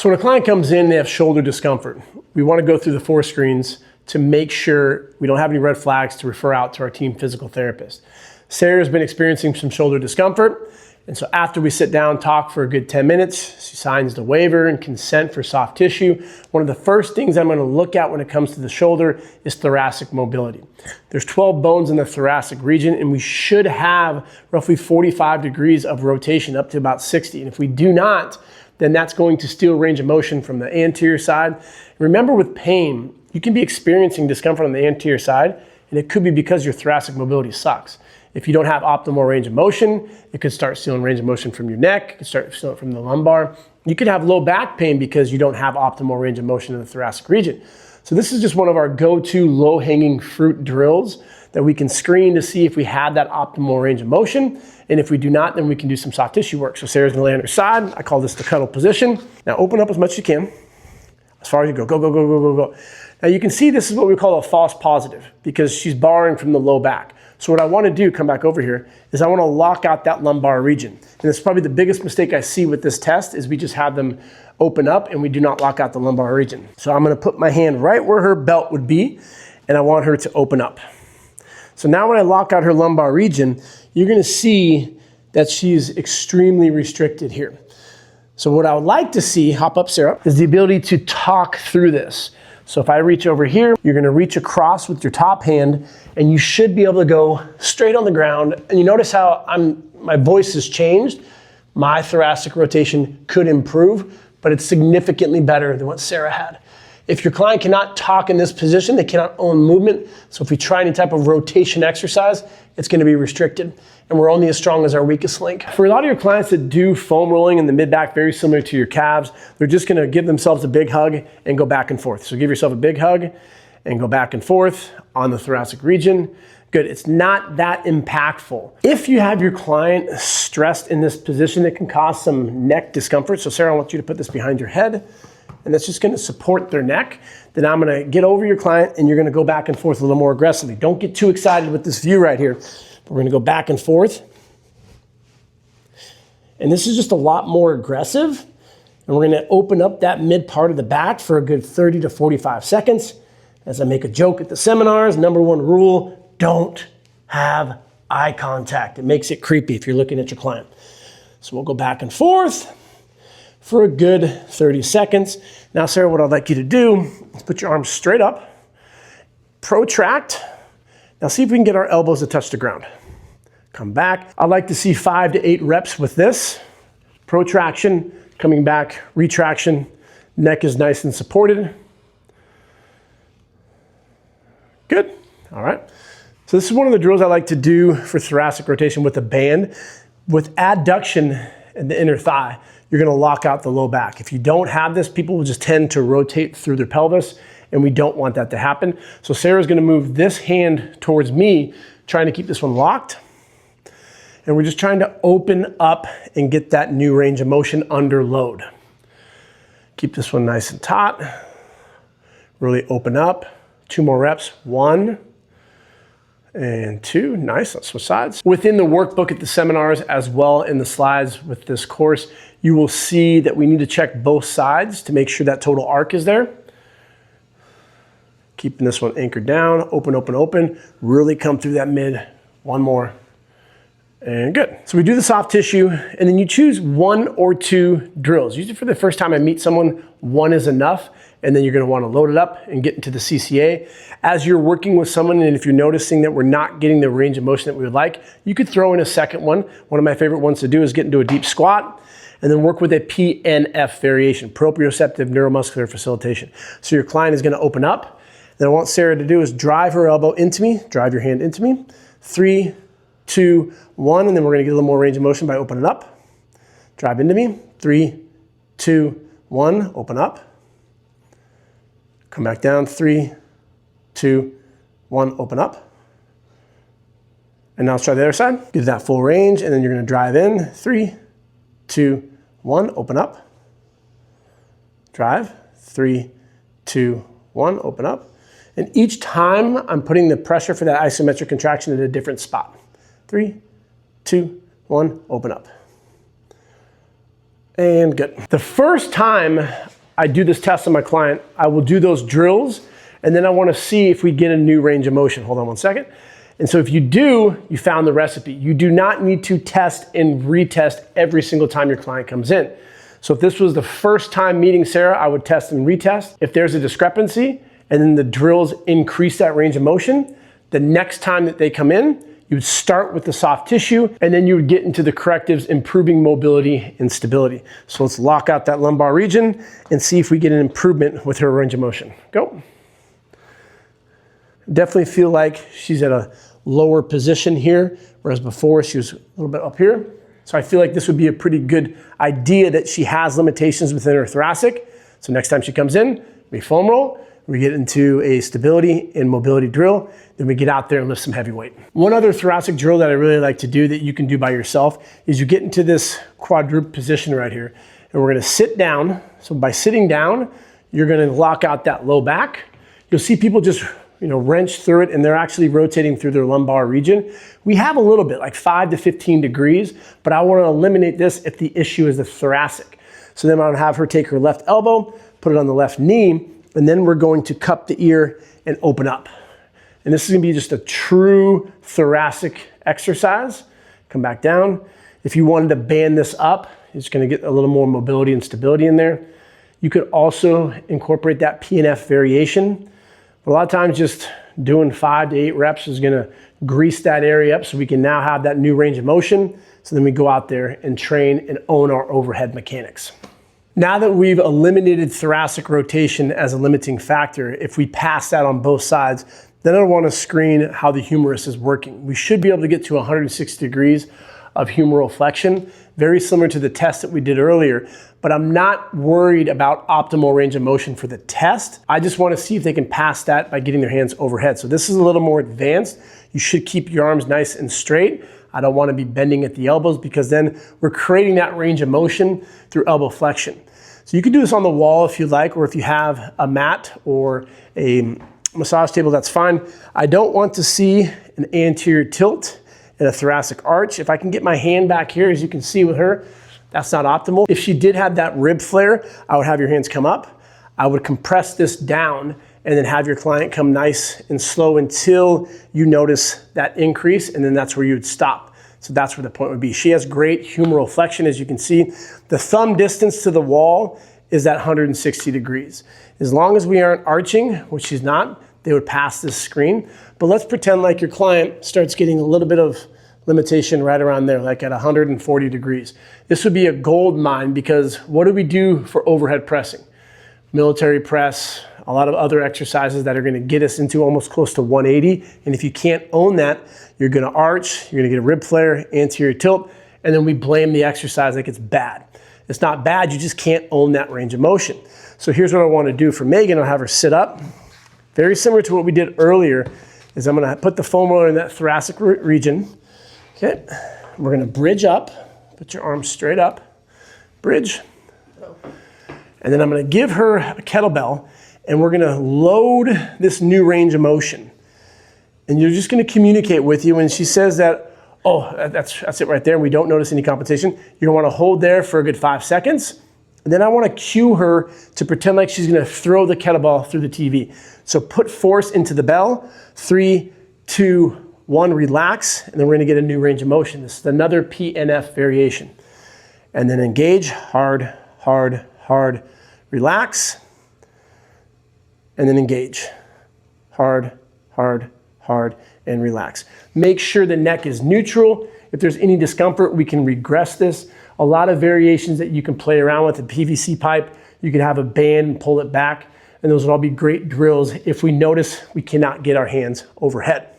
So when a client comes in, they have shoulder discomfort. We want to go through the 4 screens to make sure we don't have any red flags to refer out to our team physical therapist. Sarah's been experiencing some shoulder discomfort, and so after we sit down, talk for a good 10 minutes, she signs the waiver and consent for soft tissue. One of the first things I'm going to look at when it comes to the shoulder is thoracic mobility. There's 12 bones in the thoracic region, and we should have roughly 45 degrees of rotation up to about 60. And if we do not, then that's going to steal range of motion from the anterior side. Remember, with pain, you can be experiencing discomfort on the anterior side, and it could be because your thoracic mobility sucks. If you don't have optimal range of motion, it could start stealing range of motion from your neck, it could start stealing from the lumbar. You could have low back pain because you don't have optimal range of motion in the thoracic region. So this is just one of our go-to low-hanging fruit drills that we can screen to see if we have that optimal range of motion. And if we do not, then we can do some soft tissue work. So Sarah's gonna lay on her side. I call this the cuddle position. Now open up as much as you can. As far as you go, go, go, go, go, go, go. Now you can see this is what we call a false positive because she's borrowing from the low back. So what I want to do, come back over here, is I want to lock out that lumbar region. And it's probably the biggest mistake I see with this test is we just have them open up and we do not lock out the lumbar region. So I'm going to put my hand right where her belt would be, and I want her to open up. So now when I lock out her lumbar region, you're going to see that she's extremely restricted here. So what I would like to see, hop up Sarah, is the ability to talk through this. So if I reach over here, you're gonna reach across with your top hand, and you should be able to go straight on the ground. And you notice how my voice has changed. My thoracic rotation could improve, but it's significantly better than what Sarah had. If your client cannot talk in this position, they cannot own movement. So if we try any type of rotation exercise, it's gonna be restricted. And we're only as strong as our weakest link. For a lot of your clients that do foam rolling in the mid-back, very similar to your calves, they're just gonna give themselves a big hug and go back and forth. So give yourself a big hug and go back and forth on the thoracic region. Good, it's not that impactful. If you have your client stressed in this position, it can cause some neck discomfort. So Sarah, I want you to put this behind your head, and that's just gonna support their neck. Then I'm gonna get over your client and you're gonna go back and forth a little more aggressively. Don't get too excited with this view right here. We're gonna go back and forth. And this is just a lot more aggressive. And we're gonna open up that mid part of the back for a good 30 to 45 seconds. As I make a joke at the seminars, #1 rule, don't have eye contact. It makes it creepy if you're looking at your client. So we'll go back and forth for a good 30 seconds. Now, Sarah, what I'd like you to do is put your arms straight up, protract. Now see if we can get our elbows to touch the ground. Come back. I'd like to see 5 to 8 reps with this. Protraction, coming back, retraction. Neck is nice and supported. Good, all right. So this is one of the drills I like to do for thoracic rotation with a band. With adduction in the inner thigh, you're gonna lock out the low back. If you don't have this, people will just tend to rotate through their pelvis, and we don't want that to happen. So Sarah's gonna move this hand towards me, trying to keep this one locked. And we're just trying to open up and get that new range of motion under load. Keep this one nice and taut. Really open up. 2 more reps, 1 and 2, nice, let's switch sides. Within the workbook at the seminars, as well in the slides with this course, you will see that we need to check both sides to make sure that total arc is there. Keeping this one anchored down, open, open, open, really come through that mid, 1 more, and good. So we do the soft tissue, and then you choose 1 or 2 drills. Usually for the first time I meet someone, 1 is enough, and then you're gonna wanna load it up and get into the CCA. As you're working with someone, and if you're noticing that we're not getting the range of motion that we would like, you could throw in a second one. One of my favorite ones to do is get into a deep squat, and then work with a PNF variation, proprioceptive neuromuscular facilitation. So your client is gonna open up. Then what I want Sarah to do is drive her elbow into me, drive your hand into me. 3, 2, 1, and then we're gonna get a little more range of motion by opening up. Drive into me, 3, 2, 1, open up. Come back down, 3, 2, 1, open up. And now let's try the other side. Get that full range, and then you're gonna drive in, 3, 2, 1, open up. Drive, 3, 2, 1, open up. And each time I'm putting the pressure for that isometric contraction at a different spot. 3, 2, 1, open up. And good. The first time I do this test on my client, I will do those drills, and then I want to see if we get a new range of motion. Hold on one second. And so if you do, you found the recipe. You do not need to test and retest every single time your client comes in. So if this was the first time meeting Sarah, I would test and retest. If there's a discrepancy and then the drills increase that range of motion, the next time that they come in, you would start with the soft tissue and then you would get into the correctives, improving mobility and stability. So let's lock out that lumbar region and see if we get an improvement with her range of motion. Go. Definitely feel like she's at a lower position here, whereas before she was a little bit up here. So I feel like this would be a pretty good idea that she has limitations within her thoracic. So next time she comes in, we foam roll, we get into a stability and mobility drill, then we get out there and lift some heavy weight. One other thoracic drill that I really like to do that you can do by yourself is you get into this quadruped position right here, and we're gonna sit down. So by sitting down, you're gonna lock out that low back. You'll see people just wrench through it and they're actually rotating through their lumbar region. We have a little bit, like 5 to 15 degrees, but I want to eliminate this if the issue is the thoracic. So then I'm gonna have her take her left elbow, put it on the left knee, and then we're going to cup the ear and open up. And this is gonna be just a true thoracic exercise. Come back down. If you wanted to band this up, it's gonna get a little more mobility and stability in there. You could also incorporate that PNF variation. But a lot of times just doing 5 to 8 reps is gonna grease that area up so we can now have that new range of motion. So then we go out there and train and own our overhead mechanics. Now that we've eliminated thoracic rotation as a limiting factor, if we pass that on both sides, then I want to screen how the humerus is working. We should be able to get to 160 degrees of humeral flexion, very similar to the test that we did earlier, but I'm not worried about optimal range of motion for the test. I just want to see if they can pass that by getting their hands overhead. So this is a little more advanced. You should keep your arms nice and straight. I don't want to be bending at the elbows because then we're creating that range of motion through elbow flexion. So you can do this on the wall if you like, or if you have a mat or a massage table, that's fine. I don't want to see an anterior tilt and a thoracic arch. If I can get my hand back here, as you can see with her, that's not optimal. If she did have that rib flare, I would have your hands come up. I would compress this down and then have your client come nice and slow until you notice that increase, and then that's where you would stop. So that's where the point would be. She has great humeral flexion, as you can see. The thumb distance to the wall is at 160 degrees. As long as we aren't arching, which she's not, they would pass this screen. But let's pretend like your client starts getting a little bit of limitation right around there, like at 140 degrees. This would be a gold mine because what do we do for overhead pressing? Military press, a lot of other exercises that are gonna get us into almost close to 180. And if you can't own that, you're gonna arch, you're gonna get a rib flare, anterior tilt, and then we blame the exercise like it's bad. It's not bad, you just can't own that range of motion. So here's what I wanna do for Megan. I'll have her sit up. Very similar to what we did earlier, is I'm gonna put the foam roller in that thoracic region. Okay, we're gonna bridge up, put your arms straight up, bridge. And then I'm gonna give her a kettlebell and we're gonna load this new range of motion. And you're just gonna communicate with you when she says that, oh, that's it right there, and we don't notice any compensation. You're gonna wanna hold there for a good 5 seconds. And then I wanna cue her to pretend like she's gonna throw the kettlebell through the TV. So put force into the bell, 3, 2, 1, relax, and then we're gonna get a new range of motion. This is another PNF variation. And then engage, hard, hard, hard, relax, and then engage. Hard, hard, hard, and relax. Make sure the neck is neutral. If there's any discomfort, we can regress this. A lot of variations that you can play around with. A PVC pipe, you can have a band and pull it back, and those would all be great drills if we notice we cannot get our hands overhead.